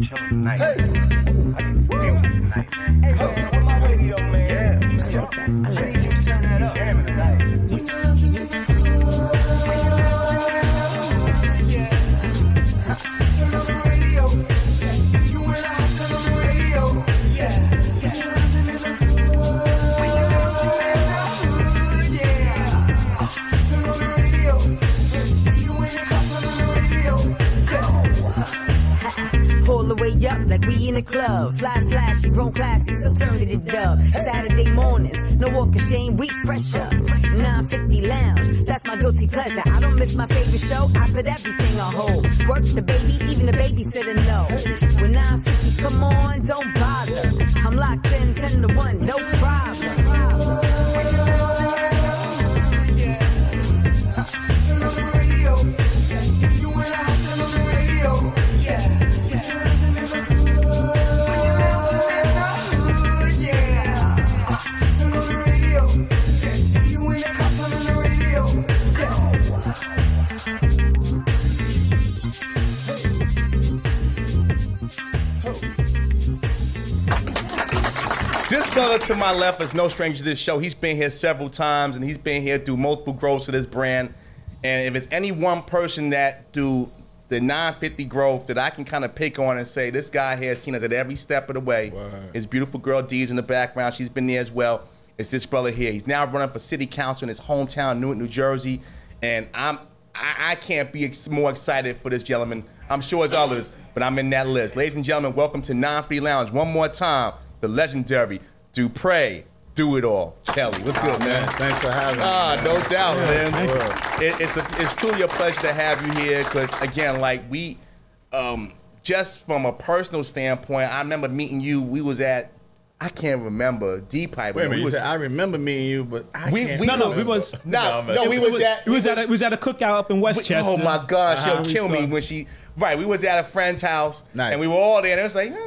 be chilling tonight. I need to feel tonight, man. Hey, man, where my radio, man? Yeah, let's go. I need you to turn that up. Damn it, tonight. Turn on the radio. You and I turn on the radio. Yeah. Pull the way up like we in a club. Fly flashy, grown classy, so turn it up. Saturday mornings, Newark and Shane, we fresh up. 950 Lounge, that's my guilty pleasure. I don't miss my favorite show, I put everything on hold. Work the baby, even the babysitter know. When 950 come on, don't bother. I'm locked in 10 to 1, no problem. Turn on the radio. You and I turn on the radio. Yeah. This brother to my left is no stranger to this show. He's been here several times, and he's been here through multiple growths of this brand. And if it's any one person that through the 950 growth that I can kind of pick on and say, this guy here has seen us at every step of the way. Wow. His beautiful girl Dee's in the background. She's been there as well. It's this brother here. He's now running for city council in his hometown, Newark, New Jersey. And I can't be more excited for this gentleman. I'm sure it's others, but I'm in that list. Ladies and gentlemen, welcome to 950 Lounge. One more time, the legendary Dupree. Do it all. Kelly, what's good, man? Thanks for having me. No doubt, man. It's truly a pleasure to have you here because, again, like we, just from a personal standpoint, I remember meeting you. We was at, I can't remember, D-Pipe. Wait a minute, you said I remember meeting you, but I can't. We was at a cookout up in Westchester. Oh my gosh, she'll kill me when she. Right, we was at a friend's house, and we were all there, and it was like, and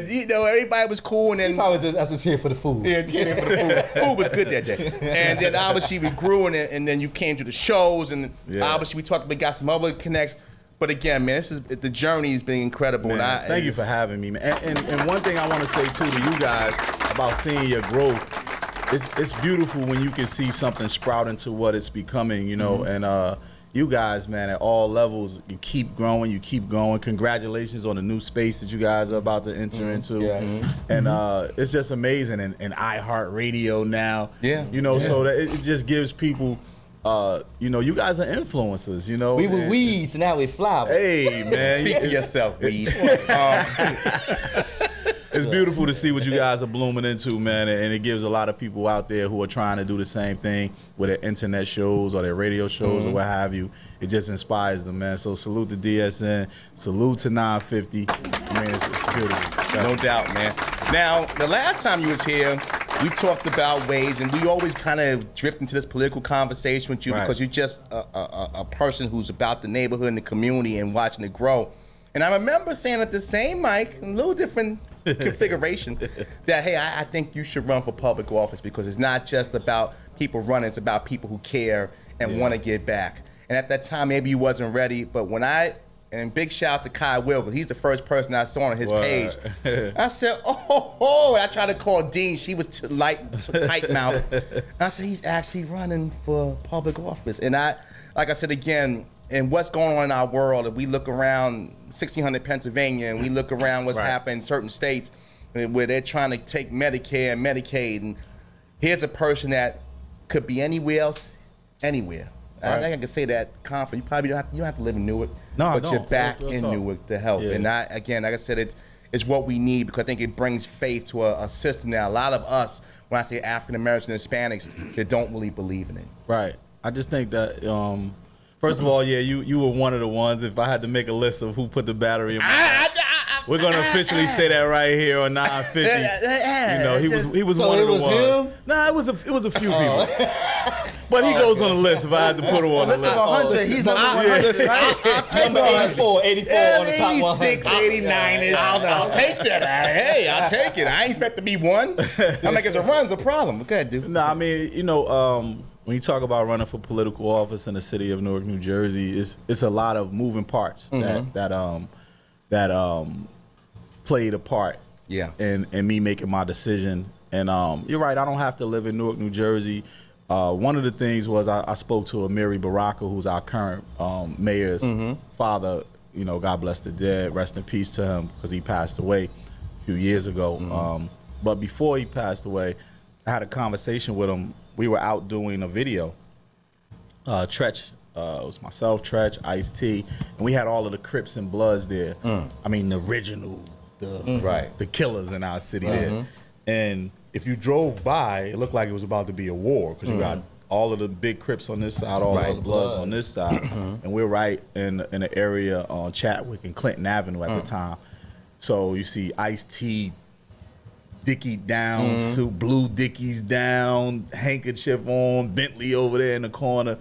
you know, everybody was cool, and then I was just here for the food. Yeah, here for the food. Food was good that day, and then obviously we grew in it, and then you came to the shows, and obviously we talked, we got some other connects. But again, man, the journey has been incredible. Man, and thank you for having me, man. And one thing I want to say too to you guys about seeing your growth, it's beautiful when you can see something sprout into what it's becoming, you know, and you guys, man, at all levels, you keep growing, you keep going. Congratulations on the new space that you guys are about to enter into. Yeah. And it's just amazing. And iHeartRadio now, you know, so that it just gives people, you know, you guys are influencers, you know. We were weeds, now we flowers. Hey, man. Speak for yourself, weed. It's beautiful to see what you guys are blooming into, man, and it gives a lot of people out there who are trying to do the same thing with their internet shows or their radio shows or what have you. It just inspires them, man. So salute to DSN, salute to 950. Man, it's beautiful. No doubt, man. Now, the last time you was here, we talked about ways, and we always kind of drift into this political conversation with you because you're just a person who's about the neighborhood and the community and watching it grow. And I remember saying at the same mic, a little different configuration, that, hey, I think you should run for public office because it's not just about people running, it's about people who care and want to give back. And at that time, maybe you wasn't ready, but when and big shout out to Kai Will, because he's the first person I saw on his page. I said, and I tried to call Dean. She was tight-mouthed. I said, he's actually running for public office. And like I said again, and what's going on in our world, if we look around 1600 Pennsylvania and we look around what's happening in certain states where they're trying to take Medicare and Medicaid, and here's a person that could be anywhere else, anywhere. I think I can say that confident. You probably don't have to live in Newark, but you're back in Newark to help. And again, like I said, it's what we need because I think it brings faith to a system that a lot of us, when I say African Americans and Hispanics, that don't really believe in it. Right. I just think that first of all, you were one of the ones. If I had to make a list of who put the battery in my we're gonna officially say that right here on 950. You know, he was one of the ones. Him? Nah, it was a few people. But he goes on the list if I had to put him on the list. 100. He's number 100, right? I'll take 84 on the top 86, 89. I'll take that. Hey, I'll take it. I ain't expect to be one. I'm like, it's a run's a problem. Go ahead, dude. No, I mean, you know, when you talk about running for political office in the city of Newark, New Jersey, it's a lot of moving parts that played a part in me making my decision. And you're right, I don't have to live in Newark, New Jersey. One of the things was I spoke to Amiri Baraka, who's our current mayor's father. You know, God bless the dead, rest in peace to him, because he passed away a few years ago. But before he passed away, I had a conversation with him. We were out doing a video. Tretch, it was myself, Tretch, Ice-T, and we had all of the Crips and Bloods there. I mean, the original, the killers in our city there. And if you drove by, it looked like it was about to be a war, because you got all of the big Crips on this side, all of the Bloods on this side, and we're right in the area on Chatwick and Clinton Avenue at the time. So you see Ice-T, Dickie down, suit, blue Dickies down, handkerchief on, Bentley over there in the corner,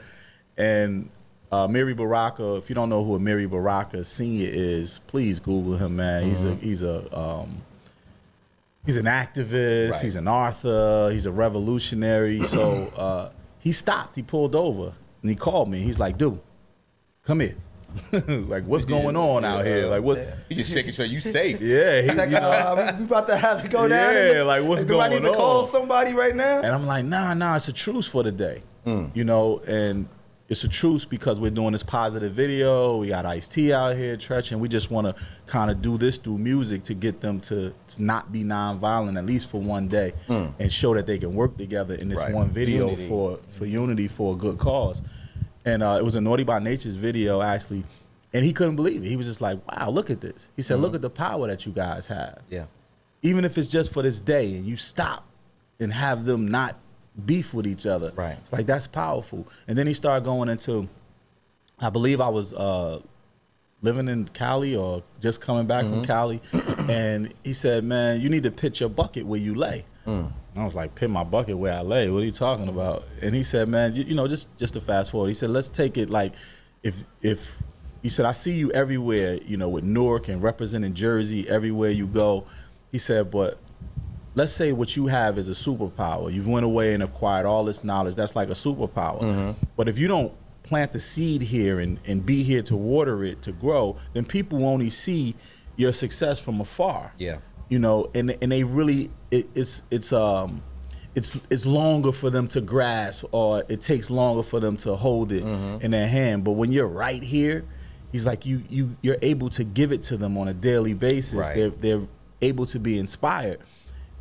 and Amiri Baraka. If you don't know who Amiri Baraka Sr. is, please Google him, man. He's an activist. He's an author. He's a revolutionary. So he stopped. He pulled over and he called me. He's like, "Dude, come here." Like, what's going on out here? Like, what? He just making sure you safe. Yeah, He's like, we about to have it go down. Yeah, like, what's going on? Do I need to call somebody right now? And I'm like, nah, it's a truce for the day. You know, and it's a truce because we're doing this positive video. We got Ice-T out here, Tretch, and we just want to kind of do this through music to get them to not be nonviolent, at least for one day, and show that they can work together in this one video for unity, for a good cause. And it was a Naughty by Nature's video, actually, and he couldn't believe it. He was just like, wow, look at this. He said, look at the power that you guys have. Yeah. Even if it's just for this day and you stop and have them not beef with each other. Right. It's like, that's powerful. And then he started going into, I believe I was living in Cali or just coming back from Cali, and he said, man, you need to pitch your bucket where you lay. I was like, pin my bucket where I lay? What are you talking about? And he said, man, you know, just to fast forward, he said, let's take it like, if he said, I see you everywhere, you know, with Newark and representing Jersey everywhere you go. He said, but let's say what you have is a superpower. You've went away and acquired all this knowledge. That's like a superpower. But if you don't plant the seed here and be here to water it, to grow, then people only see your success from afar. Yeah. You know, and they really, it's longer for them to grasp, or it takes longer for them to hold it in their hand. But when you're right here, he's like, you're able to give it to them on a daily basis. Right. They're able to be inspired.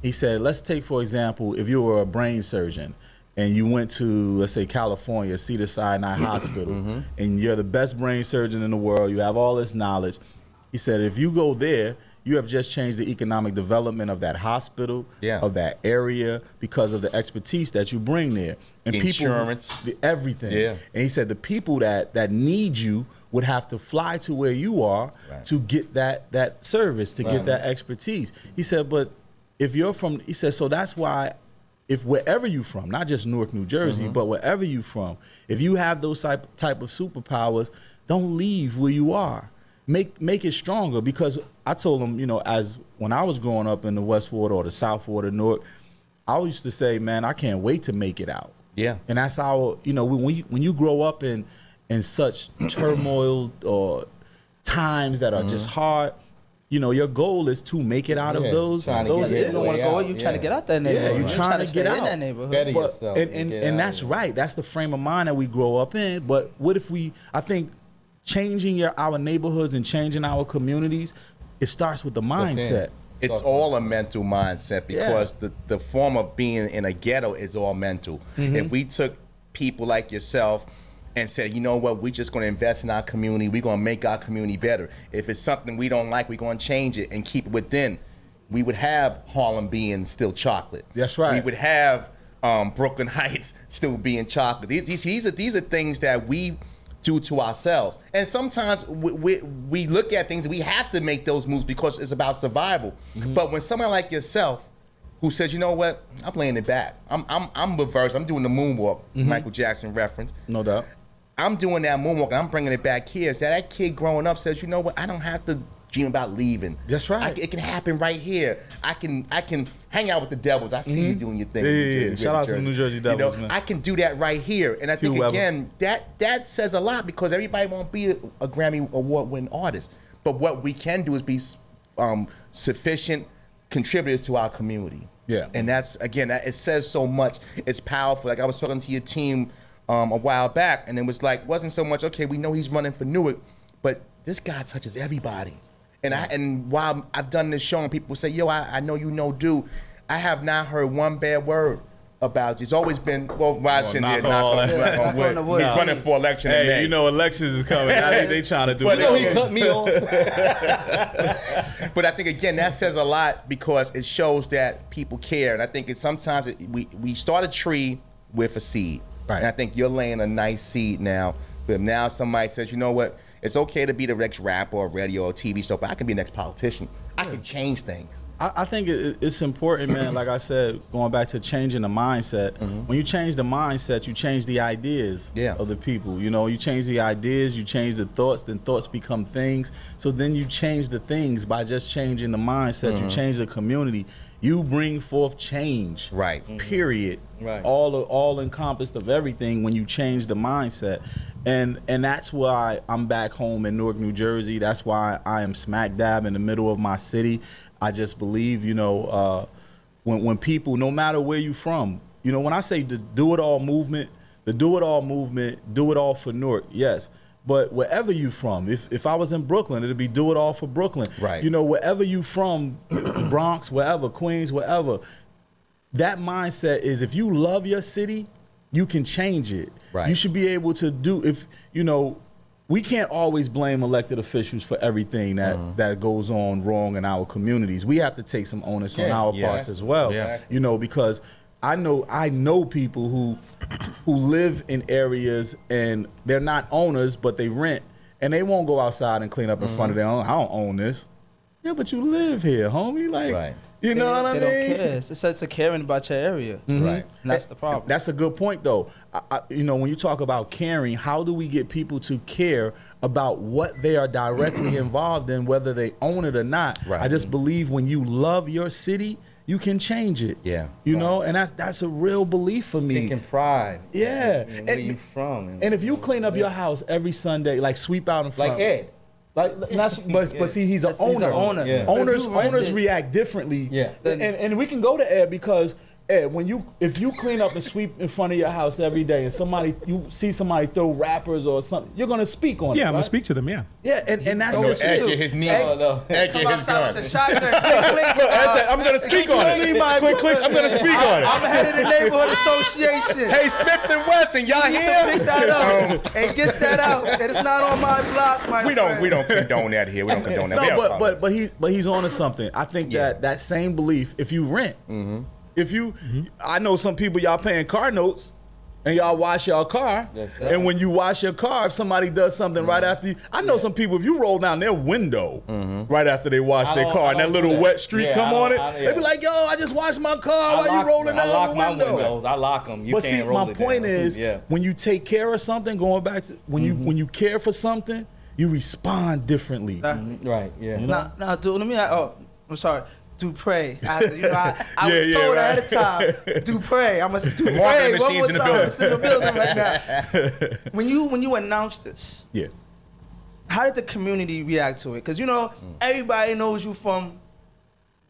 He said, let's take, for example, if you were a brain surgeon and you went to, let's say, California, Cedars-Sinai Hospital, and you're the best brain surgeon in the world, you have all this knowledge. He said, if you go there, you have just changed the economic development of that hospital, of that area, because of the expertise that you bring there. And insurance. People, everything. Yeah. And he said the people that need you would have to fly to where you are to get that service, to get that expertise. He said, but if you're from, he said, so that's why, if wherever you're from, not just Newark, New Jersey, but wherever you're from, if you have those type of superpowers, don't leave where you are. Make it stronger, because I told him, you know, as when I was growing up in the West Ward or the South Ward of Newark, I used to say, man, I can't wait to make it out. Yeah. And that's how, you know, when you grow up in such turmoil or times that are just hard, you know, your goal is to make it out of those. You don't want to go. You're trying to get out that neighborhood. You're trying to get out in that neighborhood. Better yourself. And that's right. That's the frame of mind that we grow up in. But what if I think changing our neighborhoods and changing our communities, it starts with the mindset. It's all a mental mindset, because the form of being in a ghetto is all mental. If we took people like yourself and said, you know what, we're just going to invest in our community, we're going to make our community better. If it's something we don't like, we're going to change it and keep it within. We would have Harlem being still chocolate. That's right. We would have Brooklyn Heights still being chocolate. These are things that we do to ourselves. And sometimes we look at things, we have to make those moves because it's about survival. But when someone like yourself who says, you know what, I'm laying it back. I'm reverse. I'm doing the moonwalk, Michael Jackson reference. No doubt. I'm doing that moonwalk and I'm bringing it back here. So that kid growing up says, you know what, I don't have to dream about leaving. That's right. It can happen right here. I can hang out with the Devils. I see you doing your thing. Yeah. Shout out to the New Jersey Devils, man. I can do that right here. And I think, again, that says a lot because everybody won't be a Grammy Award-winning artist. But what we can do is be sufficient contributors to our community. Yeah. And that's, again, it says so much. It's powerful. Like I was talking to your team a while back, and it was like, wasn't so much, okay, we know he's running for Newark, but this guy touches everybody. And while I've done this show and people say, yo, I know you know dude, I have not heard one bad word about you. It's always been, well, Washington did knock on wood. He's running for election in May. You know elections is coming. Now they trying to do it. He cut me off. But I think, again, that says a lot because it shows that people care. And I think sometimes we start a tree with a seed. Right. And I think you're laying a nice seed now. But now somebody says, you know what? It's okay to be the next rapper or radio or TV star, but I can be the next politician. I can change things. I think it's important, man. Like I said, going back to changing the mindset. When you change the mindset, you change the ideas of the people. You know, you change the ideas, you change the thoughts, then thoughts become things. So then you change the things by just changing the mindset. You change the community. You bring forth change. Right. Period. Right. All encompassed of everything when you change the mindset. And that's why I'm back home in Newark, New Jersey. That's why I am smack dab in the middle of my city. I just believe, you know, when people, no matter where you from, you know, when I say the do it all movement, do it all for Newark, yes. But wherever you from, if I was in Brooklyn, it'd be do it all for Brooklyn. Right. You know, wherever you from, Bronx, wherever, Queens, wherever, that mindset is if you love your city, you can change it. Right. You should be able to do, if, you know, we can't always blame elected officials for everything that goes on wrong in our communities. We have to take some onus on our parts as well. Yeah. You know, because I know people who live in areas and they're not owners, but they rent, and they won't go outside and clean up in front of their own. I don't own this. Yeah, but you live here, homie. Like, right. You know what I mean? They don't care. It's a sense of caring about your area. Right. And that's the problem. That's a good point, though. You know, when you talk about caring, how do we get people to care about what they are directly involved in, whether they own it or not? Right. I just believe when you love your city, you can change it. Yeah. You know, and that's a real belief for me. Taking pride. Yeah. And where you from. And if you clean up your house every Sunday, like sweep out in front. Like Ed. But see, he's an owner. He's an owner. Yeah. Owners react differently. Yeah. And we can go to Ed because Ed, if you clean up and sweep in front of your house every day, and you see somebody throw wrappers or something, you're gonna speak on it. Yeah, I'm right? gonna speak to them. Yeah. Yeah, and that's just Ed get his knee. Ed get his gun. The shotgun. I said, I'm gonna speak on it. Click, I'm gonna speak on it. I'm head of the neighborhood association. Hey, Smith and Wesson, y'all here? Pick that up and get that out. And it's not on my block, my friend. We don't condone that here. We don't condone that. No, but he's on to something. I think that same belief. If you rent, if you, I know some people y'all paying car notes, and y'all wash your car, and when you wash your car, if somebody does something right after you, I know some people, if you roll down their window right after they wash their car, and that little wet streak come on it, they be like, yo, I just washed my car while you rolling down the window. I lock them. You but can't see, roll my it point down. is, when you take care of something, going back to when you care for something, you respond differently. Right, yeah. You know? Now, dude, let me, I'm sorry. Dupree. I was told ahead of time. Dupree. I must Dupree. Marketing One more machines in the time. building. It's in the building right now. When you announced this, how did the community react to it? Because everybody knows you from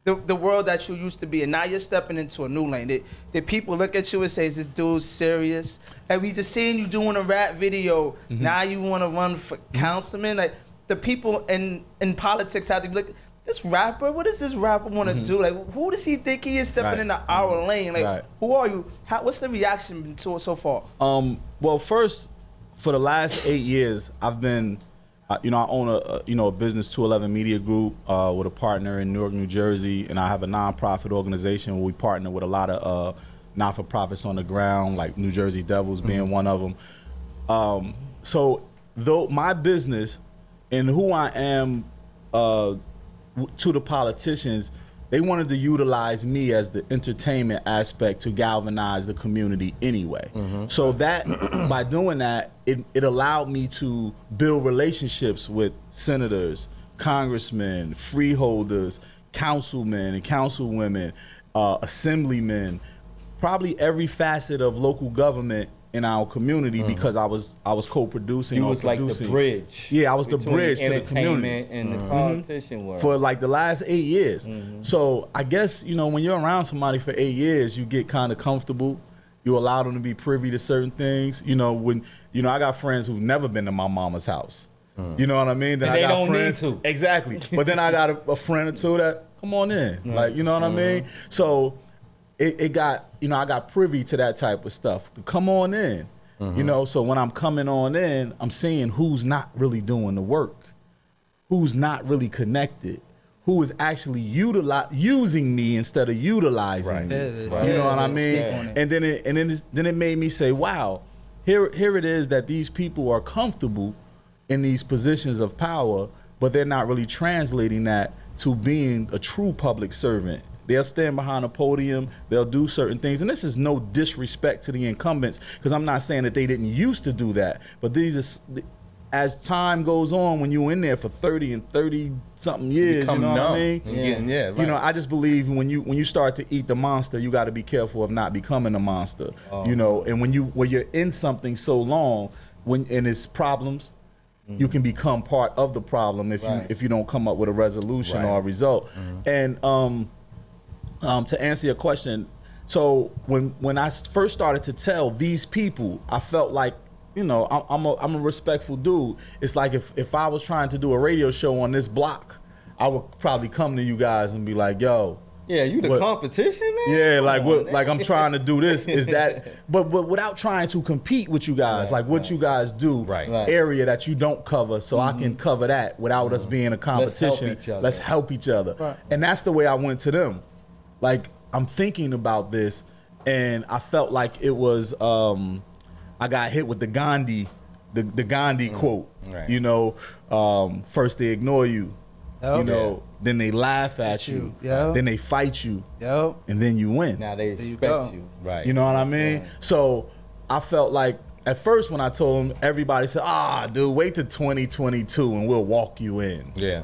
the world that you used to be, and now you're stepping into a new lane. Did people look at you and say, "Is this dude serious?" And we just seeing you doing a rap video. Now you want to run for councilman? Like the people in politics have to be like, this rapper, what does this rapper want to do? Like, who does he think he is stepping into our lane? Like, who are you? What's the reaction been to it so far? Well, first, for the last 8 years, I've been, I own a business, 211 Media Group, with a partner in Newark, New Jersey, and I have a nonprofit organization where we partner with a lot of not-for-profits on the ground, like New Jersey Devils being one of them. So, though my business and who I am, to the politicians, they wanted to utilize me as the entertainment aspect to galvanize the community anyway. So that, by doing that, it allowed me to build relationships with senators, congressmen, freeholders, councilmen and councilwomen, assemblymen, probably every facet of local government in our community because I was co-producing. You was like the bridge. Yeah, I was the bridge to the community and the politician world for like the last 8 years. So I guess, you know, when you're around somebody for 8 years, you get kind of comfortable. You allow them to be privy to certain things. You know, when, you know, I got friends who've never been to my mama's house. You know what I mean? Then and I they got don't friends, need to. Exactly. But then I got a friend or two that, come on in. Like, you know what I mean? So it got, you know, I got privy to that type of stuff. Come on in. You know, so when I'm coming on in, I'm seeing who's not really doing the work, who's not really connected, who is actually using me instead of utilizing me. You know what I mean? And then it made me say, wow, here it is that these people are comfortable in these positions of power, but they're not really translating that to being a true public servant. They'll stand behind a podium, they'll do certain things. And this is no disrespect to the incumbents, because I'm not saying that they didn't used to do that. But these are, as time goes on, when you're in there for 30 and 30 something years, you know what I mean? You know, I just believe when you start to eat the monster, you got to be careful of not becoming a monster. You know, and when you're in something so long, and it's problems, you can become part of the problem if you don't come up with a resolution or a result. And to answer your question, so when I first started to tell these people, I felt like, you know, I'm a respectful dude. It's like if I was trying to do a radio show on this block, I would probably come to you guys and be like, yo. Yeah, you the competition, man? Yeah, like like I'm trying to do this, is that, but without trying to compete with you guys, like what you guys do, area that you don't cover, so I can cover that without us being a competition. Let's help each other. And that's the way I went to them. Like, I'm thinking about this, and I felt like it was, I got hit with the Gandhi quote, you know, first they ignore you, you know, then they laugh at you, then they fight you, and then you win. Now they expect you. You know what I mean? So I felt like, at first when I told them, everybody said, dude, wait till 2022 and we'll walk you in. Yeah.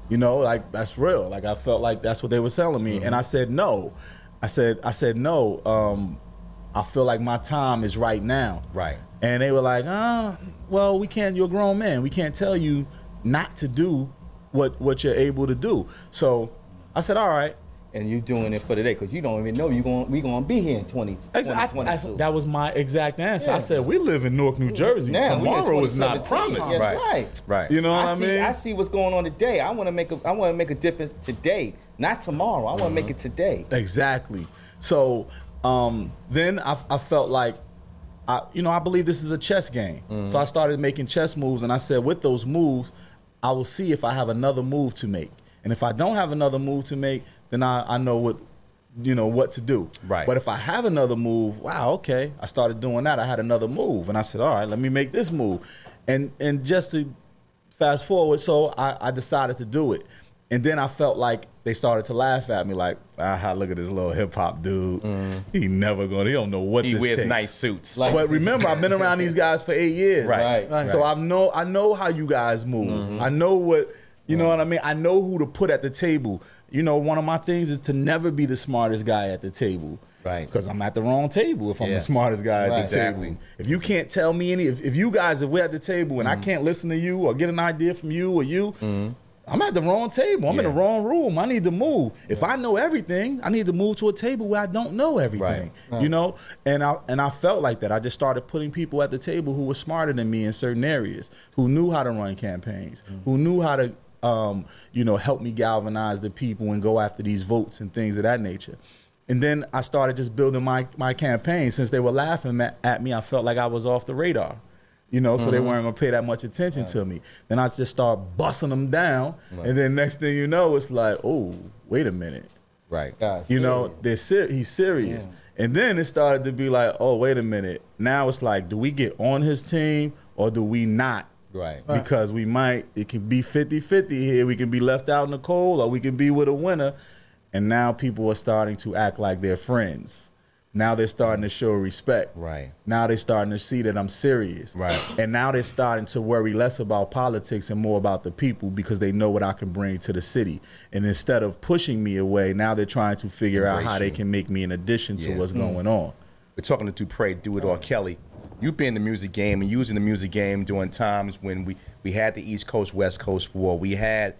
You know, like, that's real. Like, I felt like that's what they were telling me. And I said, no. I said, no. I feel like my time is right now. And they were like, well, we can't, you're a grown man. We can't tell you not to do what you're able to do. So I said, all right. And you doing it for today, because you don't even know we gonna be here in 2022. That was my exact answer. I said, we live in Newark, New Jersey. Now, tomorrow is not promised. Right. You know what I mean? I see what's going on today. I want to make a difference today, not tomorrow. I want to make it today. Exactly. So then I felt like, I believe this is a chess game. So I started making chess moves, and I said, with those moves, I will see if I have another move to make. And if I don't have another move to make, then I know what to do. But if I have another move, wow, okay. I started doing that. I had another move, and I said, all right, let me make this move. And just to fast forward, so I decided to do it. And then I felt like they started to laugh at me, like, look at this little hip hop dude. He don't know what this takes. He wears nice suits. But remember, I've been around these guys for 8 years. So I know how you guys move. I know what, you know what I mean? I know who to put at the table. You know, one of my things is to never be the smartest guy at the table. Because I'm at the wrong table if I'm the smartest guy at the table. If you can't tell me if we're at the table and I can't listen to you or get an idea from you or you, I'm at the wrong table. I'm in the wrong room. I need to move. If I know everything, I need to move to a table where I don't know everything. You know? And I felt like that. I just started putting people at the table who were smarter than me in certain areas, who knew how to run campaigns, who knew how to help me galvanize the people and go after these votes and things of that nature. And then I started just building my campaign. Since they were laughing at me, I felt like I was off the radar. You know, so they weren't gonna pay that much attention to me. Then I just start busting them down, and then next thing you know, it's like, oh, wait a minute. You know, he's serious. And then it started to be like, oh, wait a minute. Now it's like, do we get on his team or do we not? Because it can be 50-50 here. We can be left out in the cold or we can be with a winner. And now people are starting to act like they're friends. Now they're starting to show respect. Right. Now they're starting to see that I'm serious. Right. And now they're starting to worry less about politics and more about the people because they know what I can bring to the city. And instead of pushing me away, now they're trying to figure out how they can make me an addition to what's going on. We're talking to Dupree, Do It All Kelly. You've been in the music game and using the music game during times when we had the East Coast, West Coast war. We had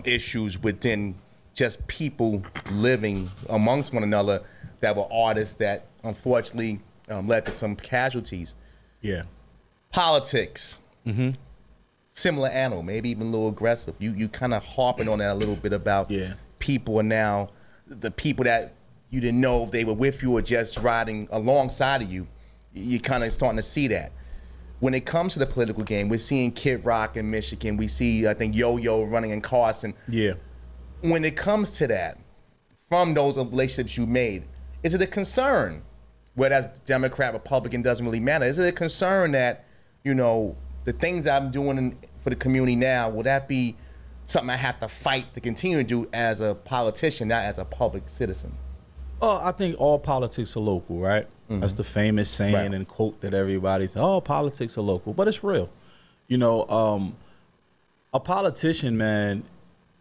issues within just people living amongst one another that were artists that unfortunately led to some casualties. Yeah. Politics. Similar animal, maybe even a little aggressive. You kind of harping on that a little bit about people are now, the people that you didn't know if they were with you or just riding alongside of you. You're kind of starting to see that. When it comes to the political game, we're seeing Kid Rock in Michigan. We see, I think, Yo-Yo running in Carson. Yeah. When it comes to that, from those relationships you made, is it a concern, whether that's Democrat, Republican, doesn't really matter? Is it a concern that, you know, the things I'm doing for the community now, will that be something I have to fight to continue to do as a politician, not as a public citizen? Oh, I think all politics are local, right? That's the famous saying and quote that everybody says, all politics are local, but it's real. You know, a politician, man,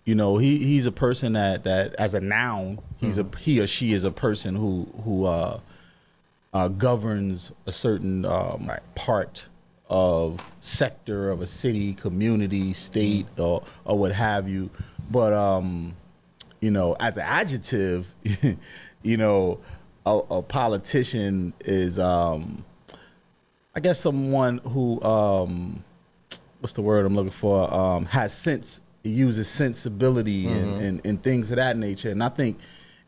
you know, he's a person that as a noun, he or she is a person who governs a certain part of sector of a city, community, state, or what have you. But you know, as an adjective, you know, a politician is I guess someone who what's the word I'm looking for, has sense. It uses sensibility and things of that nature. And I think,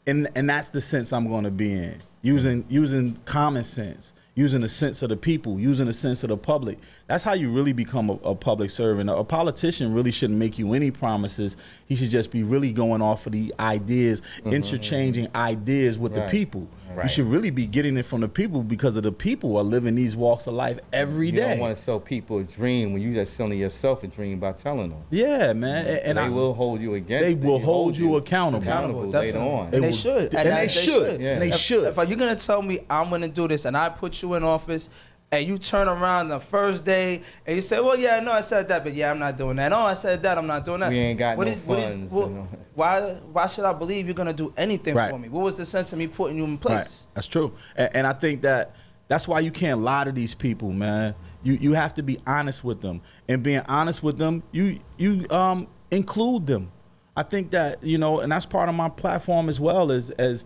and that's the sense I'm going to be in. Using common sense, using the sense of the people, using the sense of the public. That's how you really become a public servant. A politician really shouldn't make you any promises. He should just be really going off of the ideas, interchanging ideas with the people. You should really be getting it from the people because of the people are living these walks of life every day. You don't want to sell people a dream when you just selling yourself a dream by telling them. Yeah, man. And they will hold you against it. They will hold you accountable later on. And they should. And they should. Yeah. And they should. If you're going to tell me I'm going to do this and I put you in office and you turn around the first day and you say, well, yeah, no, I said that, but yeah, I'm not doing that. No, I said that, I'm not doing that. We ain't got funds. Why should I believe you're going to do anything for me? What was the sense of me putting you in place? Right. That's true. And I think that's why you can't lie to these people, man. You have to be honest with them. And being honest with them, you include them. I think that, you know, and that's part of my platform as well as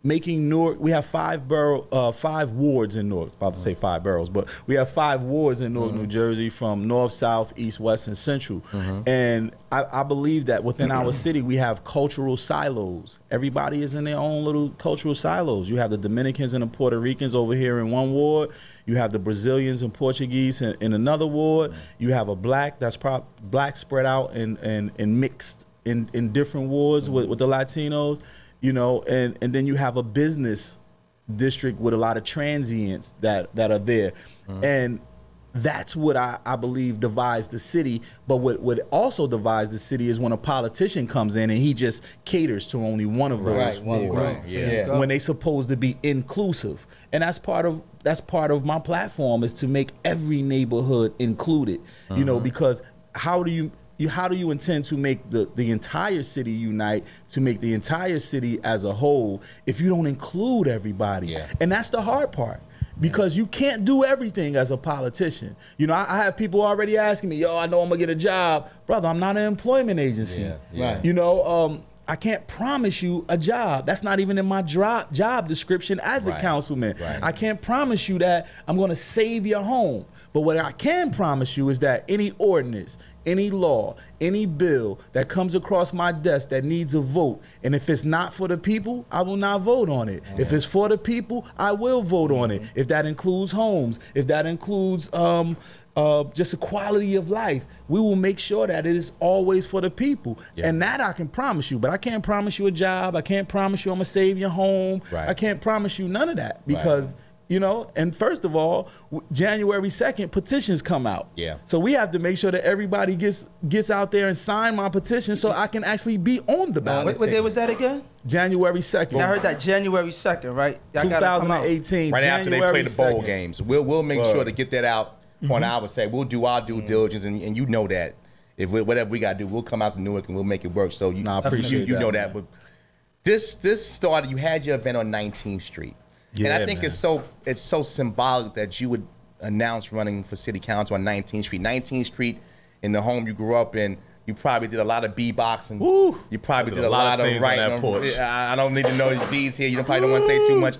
making Newark. We have 5 wards in Newark. I was about to say 5 boroughs, but we have 5 wards in Newark, New Jersey, from north, south, east, west, and central. And I believe that within our city, we have cultural silos. Everybody is in their own little cultural silos. You have the Dominicans and the Puerto Ricans over here in one ward. You have the Brazilians and Portuguese in another ward. You have a black that's black spread out and mixed in different wards with the Latinos. You know, and then you have a business district with a lot of transients that are there. And that's what I believe divides the city. But what also divides the city is when a politician comes in and he just caters to only one of those wards. When they supposed to be inclusive. And that's part of my platform, is to make every neighborhood included. You know, because how do you intend to make the entire city unite, to make the entire city as a whole, if you don't include everybody? And that's the hard part, because you can't do everything as a politician. You know, I have people already asking me, yo, I know I'm gonna get a job. Brother, I'm not an employment agency. You know, I can't promise you a job. That's not even in my job description as a councilman. I can't promise you that I'm gonna save your home. But what I can promise you is that any ordinance, any law, any bill that comes across my desk that needs a vote, and if it's not for the people, I will not vote on it. If it's for the people, I will vote on it. If that includes homes, if that includes just a quality of life, we will make sure that it is always for the people. And that I can promise you, but I can't promise you a job. I can't promise you I'm gonna save your home. I can't promise you none of that, because you know, and first of all, January 2nd, petitions come out. Yeah. So we have to make sure that everybody gets out there and sign my petition so I can actually be on the ballot. What day was that again? January 2nd. I heard that January 2nd, right? Y'all gotta come out. 2018. Right after they play the bowl 2nd. games. We'll make sure to get that out on our side. We'll do our due diligence, and you know that. If whatever we got to do, we'll come out to Newark and we'll make it work. So you, I appreciate you that, know man. that. But this started, you had your event on 19th Street. Yeah, and I think man. it's so symbolic that you would announce running for city council on 19th Street. 19th Street, in the home you grew up in, you probably did a lot of beatboxing. Woo. You probably I did a lot of things on writing. that porch. I don't need to know the D's here. You probably don't want to say too much.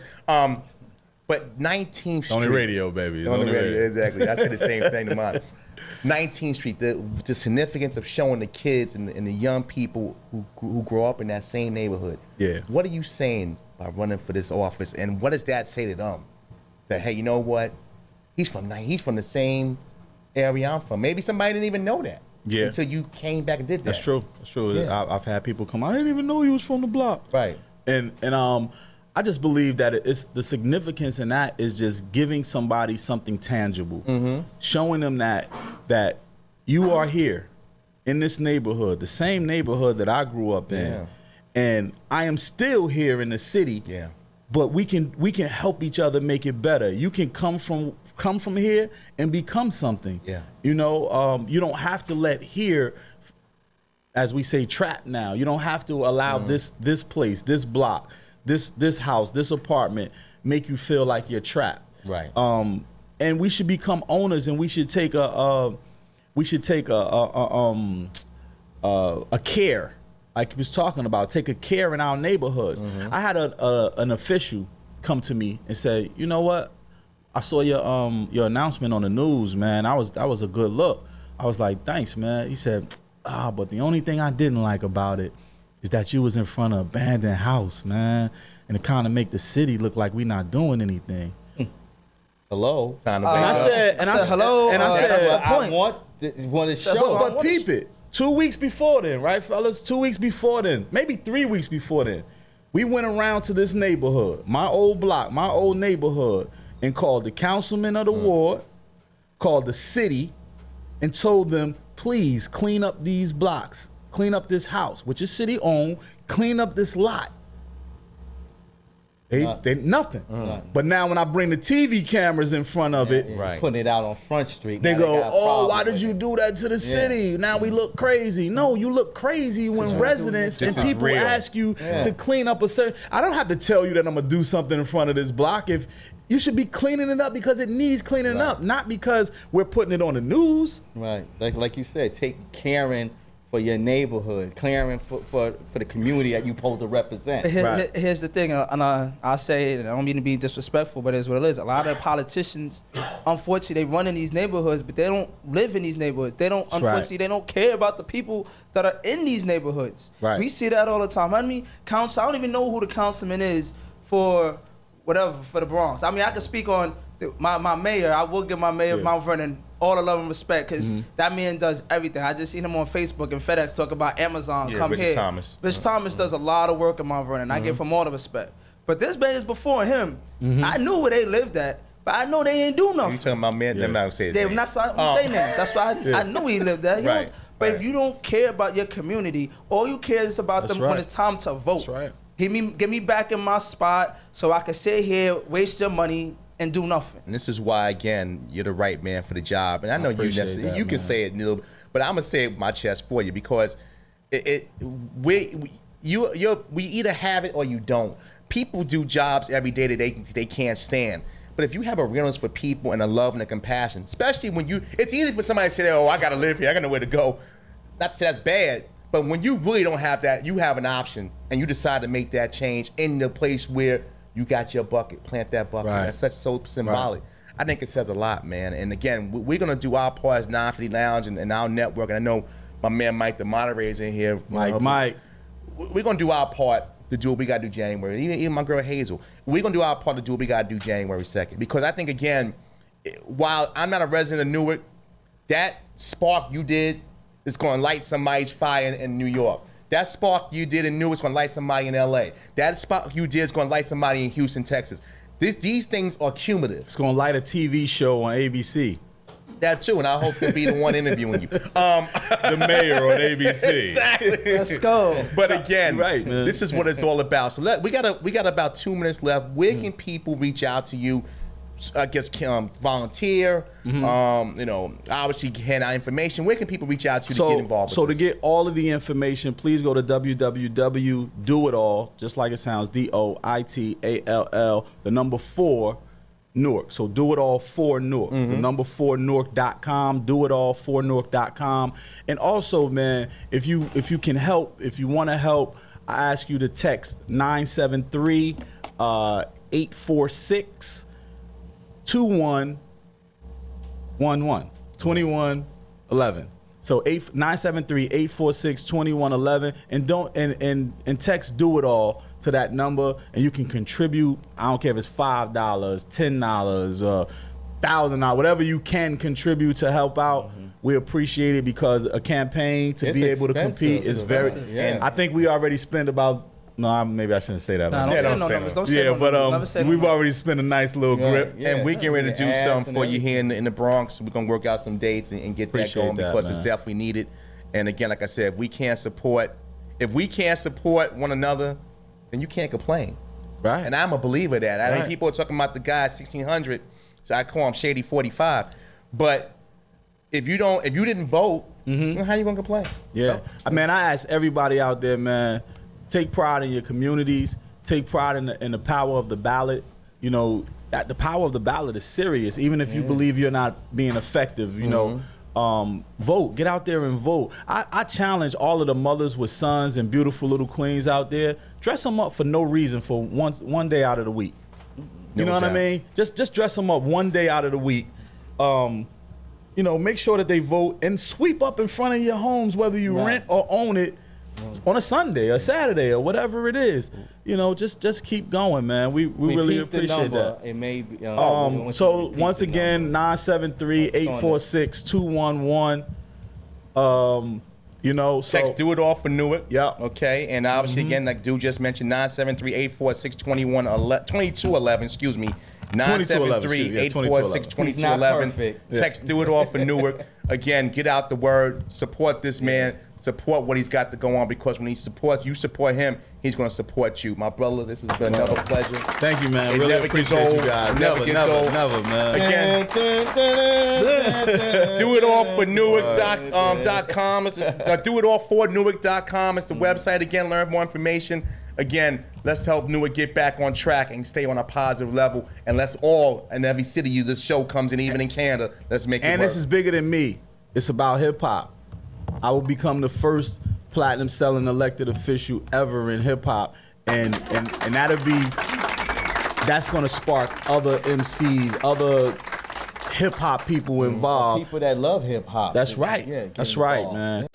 But 19th Street. On the radio, baby. It's On the radio, exactly. I say the same thing to mine. 19th Street, the significance of showing the kids and the young people who grow up in that same neighborhood. Yeah. What are you saying by running for this office, and what does that say to them? That, hey, you know what? He's from the same area I'm from. Maybe somebody didn't even know that. Yeah. Until you came back and did that. That's true. That's true. Yeah. I've had people come. I didn't even know he was from the block. Right. And I just believe that it's the significance in that is just giving somebody something tangible, showing them that you are here in this neighborhood, the same neighborhood that I grew up in, Yeah. and I am still here in the city. Yeah. But we can help each other make it better. You can come from here and become something. Yeah. You know, you don't have to let here, as we say, trap now. You don't have to allow this place, this block, this house, this apartment make you feel like you're trapped. Right. And we should become owners, and we should take a care, like he was talking about, take a care in our neighborhoods. I had an official come to me and say, you know what? I saw your announcement on the news, man. That was a good look. I was like, thanks, man. He said, but the only thing I didn't like about it is that you was in front of an abandoned house, man. And it kind of make the city look like we not doing anything. Hello. Time to And I said, hello. and I said, that's the I point. want to show. but peep it. 2 weeks before then, right, fellas? 2 weeks before then, maybe 3 weeks before then, we went around to this neighborhood, my old block, my old neighborhood, and called the councilman of the ward, called the city, and told them, please clean up these blocks, clean up this house, which is city owned, clean up this lot. They nothing. But now when I bring the TV cameras in front of it, Right. Putting it out on Front Street. they now go, got a oh, problem why did with you it. do that to the city? Now we look crazy. No, you look crazy when residents This and is people real. ask you to clean up a certain. I don't have to tell you that I'm gonna do something in front of this block. If you should be cleaning it up because it needs cleaning up, not because we're putting it on the news. Right, like you said, caring for your neighborhood, caring for the community that you supposed to represent. Here's the thing, and I'll say it, and I don't mean to be disrespectful, but it's what it is. A lot of politicians, unfortunately, they run in these neighborhoods, but they don't live in these neighborhoods. They don't, unfortunately, they don't care about the people that are in these neighborhoods. Right. We see that all the time. I mean, I don't even know who the councilman is for whatever, for the Bronx. I mean, I can speak on my mayor. I will give my mayor, Mount Vernon, all the love and respect, because that man does everything. I just seen him on Facebook and FedEx talk about Amazon. Come Richard here. Thomas. Richard Thomas does a lot of work in Mount Vernon. I give him all the respect. But this man is before him. I knew where they lived at, but I know they ain't do nothing. You talking about man? Them not say his They name. not say names. That's why I knew he lived there. You Right, know? But right. if you don't care about your community, all you care is about them when it's time to vote. That's right. Get me back in my spot so I can sit here, waste your money, and do nothing. And this is why, again, you're the right man for the job. And I know you appreciate necessarily, that, you can man. say it, Neil, but I'm gonna say it with my chest for you because we either have it or you don't. People do jobs every day that they can't stand. But if you have a realness for people and a love and a compassion, especially when it's easy for somebody to say, oh, I gotta live here, I got nowhere to go. Not to say that's bad, but when you really don't have that, you have an option and you decide to make that change in the place where you got your bucket, plant that bucket. Right. That's so symbolic. Right. I think it says a lot, man. And again, we're gonna do our part as 950 Lounge and our network. And I know my man Mike, the moderator's in here. Mike. We're gonna do our part to do what we gotta do January. Even my girl Hazel. We're gonna do our part to do what we gotta do January 2nd. Because I think, again, while I'm not a resident of Newark, that spark you did is gonna light somebody's fire in New York. That spark you did in Newark is gonna light somebody in LA. That spark you did is gonna light somebody in Houston, Texas. These things are cumulative. It's gonna light a TV show on ABC. That too, and I hope to be the one interviewing you. The mayor on ABC. Exactly. Let's go. But again, Right, man. this is what it's all about. So we got about 2 minutes left. Where can people reach out to you? I guess volunteer. You know, obviously hand out information. Where can people reach out to you to get involved with So this? to get all of the information, please go to www.doitall, just like it sounds, DOITALL, the number 4 Newark. So do it all for Newark. The number 4 Newark.com, do it all for Newark.com. And also, man, if you can help, if you want to help, I ask you to text 973 846 2111. So 973-846-2111, and text Do It All to that number, and you can contribute. I don't care if it's $5, $10, $1,000, whatever you can contribute to help out. We appreciate it, because a campaign to be able to compete is very. Yeah. I think we already spent about. No, maybe I shouldn't say that. Nah, don't say no numbers. Don't say Yeah, no but numbers. Never say no we've numbers. already spent a nice little grip. Yeah. And we get ready to do Ads something and for you here in the Bronx. We're gonna work out some dates and get Appreciate that going, that, because man. it's definitely needed. And again, like I said, if we can't support one another, then you can't complain. Right. And I'm a believer of that. I mean, Right. people are talking about the guy at 1600, so I call him Shady 45. But if you didn't vote, then how you gonna complain? Yeah. I mean, I ask everybody out there, man, take pride in your communities. Take pride in the power of the ballot. You know, that the power of the ballot is serious. Even if you believe you're not being effective, you know, vote. Get out there and vote. I challenge all of the mothers with sons and beautiful little queens out there. Dress them up for no reason for one day out of the week. You know what I mean? Just dress them up one day out of the week. You know, make sure that they vote, and sweep up in front of your homes, whether you rent or own it, on a Sunday or Saturday or whatever it is. You know, just keep going, man. We really Repeat the appreciate number. that. It may be, So once again, 973-846-2111. You know, so Text Do It All for Newark. Yeah. Okay. And obviously, again, like Dude just mentioned, 973-846-2211. Excuse me. 973-846-2211. He's not perfect. Text Do It All for Newark. Again, get out the word. Support this man. Support what he's got to go on, because when you support him, he's going to support you. My brother, this has been another pleasure. thank you, man. It Really never gets appreciate old. you guys. Never gets old. Never, man. Again, Do It All for Newark.com. Do It All for Newark.com. It's the website. Again, learn more information. Again, let's help Newark get back on track and stay on a positive level. And let's all, in every city this show comes in, even in Canada, let's make it work. And this is bigger than me. It's about hip hop. I will become the first platinum selling elected official ever in hip hop, and that's gonna spark other MCs, other hip hop people involved. people that love hip hop. That's right. Yeah, get That's right, involved. man.